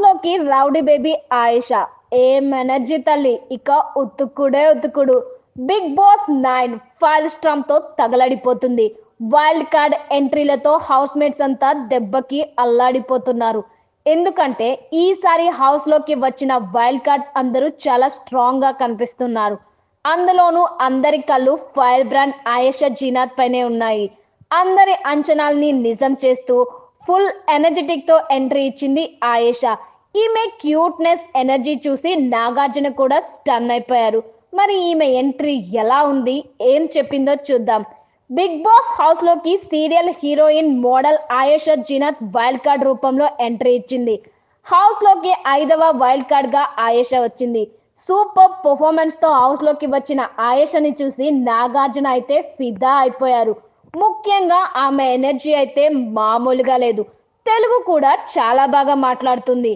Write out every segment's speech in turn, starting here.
లోకి rowdy baby Ayesha ఏం energy తల్లి, ఇక ఉతుకుడే ఉతుకుడు. బిగ్ బాస్ 9 ఫైల్ స్ట్రామ్ తో తగలడిపోతుంది. వైల్డ్ కార్డ్ ఎంట్రీలతో హౌస్ మేట్స్ అంతా దెబ్బకి అల్లాడిపోతున్నారు. ఎందుకంటే ఈసారి హౌస్ లోకి వచ్చిన వైల్డ్ కార్డ్స్ అందరూ చాలా స్ట్రాంగ్ గా కనిపిస్తున్నారు. అందులోనూ అందరి కళ్ళు ఫైర్ బ్రాండ్ ఆయేషా జీనాత్ పైనే ఉన్నాయి. అందరి అంచనాల్ని నిజం చేస్తూ ఫుల్ ఎనర్జెటిక్ తో ఎంట్రీ ఇచ్చింది ఆయేషా. ఈమె క్యూట్నెస్ ఎనర్జీ చూసి నాగార్జున కూడా స్టన్ అయిపోయారు. మరి ఈమె ఎంట్రీ ఎలా ఉంది, ఏం చెప్పిందో చూద్దాం. బిగ్ బాస్ హౌస్ లోకి serial heroine model Ayesha జీనాత్ wild card రూపంలో ఎంట్రీ ఇచ్చింది. హౌస్ లోకి 5వ వైల్డ్ కార్డ్ గా ఆయేషా వచ్చింది. సూపర్ పర్ఫార్మెన్స్ తో హౌస్ లోకి వచ్చిన ఆయేషాని చూసి నాగార్జున అయితే ఫిదా అయిపోయారు. ముఖ్యంగా ఆమె ఎనర్జీ అయితే మామూలుగా లేదు. తెలుగు కూడా చాలా బాగా మాట్లాడుతుంది.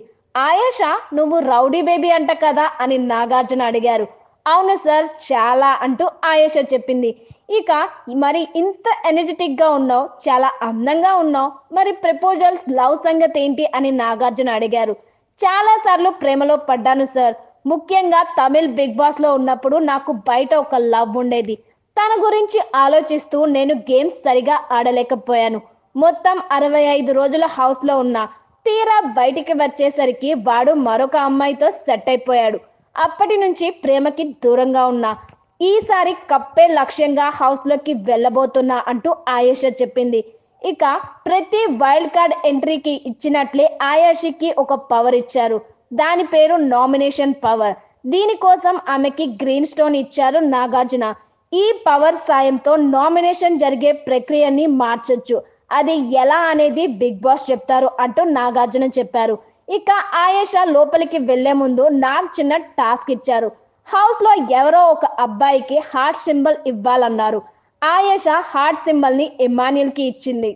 ఆయేషా, నువ్వు రౌడీ బేబీ అంట కదా అని నాగార్జున అడిగారు. అవును సార్, చాలా అంటూ ఆయేషా చెప్పింది. ఇక మరి ఇంత ఎనర్జెటిక్ గా ఉన్నావు, చాలా అందంగా ఉన్నావు, మరి ప్రపోజల్స్ లవ్ సంగతి ఏంటి అని నాగార్జున అడిగారు. చాలా సార్లు ప్రేమలో పడ్డాను సార్. ముఖ్యంగా తమిళ్ బిగ్ బాస్ లో ఉన్నప్పుడు నాకు బయట ఒక లవ్ ఉండేది. తన గురించి ఆలోచిస్తూ నేను గేమ్స్ సరిగా ఆడలేకపోయాను. మొత్తం 65 రోజుల హౌస్ లో ఉన్నా. తీరా బయటికి వచ్చేసరికి వాడు మరొక అమ్మాయితో సెట్ అయిపోయాడు. అప్పటి నుంచి ప్రేమకి దూరంగా ఉన్నా. ఈసారి కప్పే లక్ష్యంగా హౌస్ లోకి వెళ్ళబోతున్నా అంటూ ఆయేషా చెప్పింది. ఇక ప్రతి వైల్డ్ కార్డ్ ఎంట్రీకి ఇచ్చినట్లే ఆయేషాకి ఒక పవర్ ఇచ్చారు. దాని పేరు నామినేషన్ పవర్. దీనికోసం ఆమెకి గ్రీన్ స్టోన్ ఇచ్చారు నాగార్జున. ఈ పవర్ సాయంతో నామినేషన్ జరిగే ప్రక్రియని మార్చొచ్చు. అది ఎలా అనేది బిగ్ బాస్ చెప్తారు అంటూ నాగార్జున చెప్పారు. ఇక ఆయేషా లోపలికి వెళ్లే ముందు నాకు చిన్న టాస్క్ ఇచ్చారు. హౌస్ లో ఎవరో ఒక అబ్బాయికి heart symbol ఇవ్వాలన్నారు. Ayesha heart symbol ని ఇమాన్యుల్ కి ఇచ్చింది.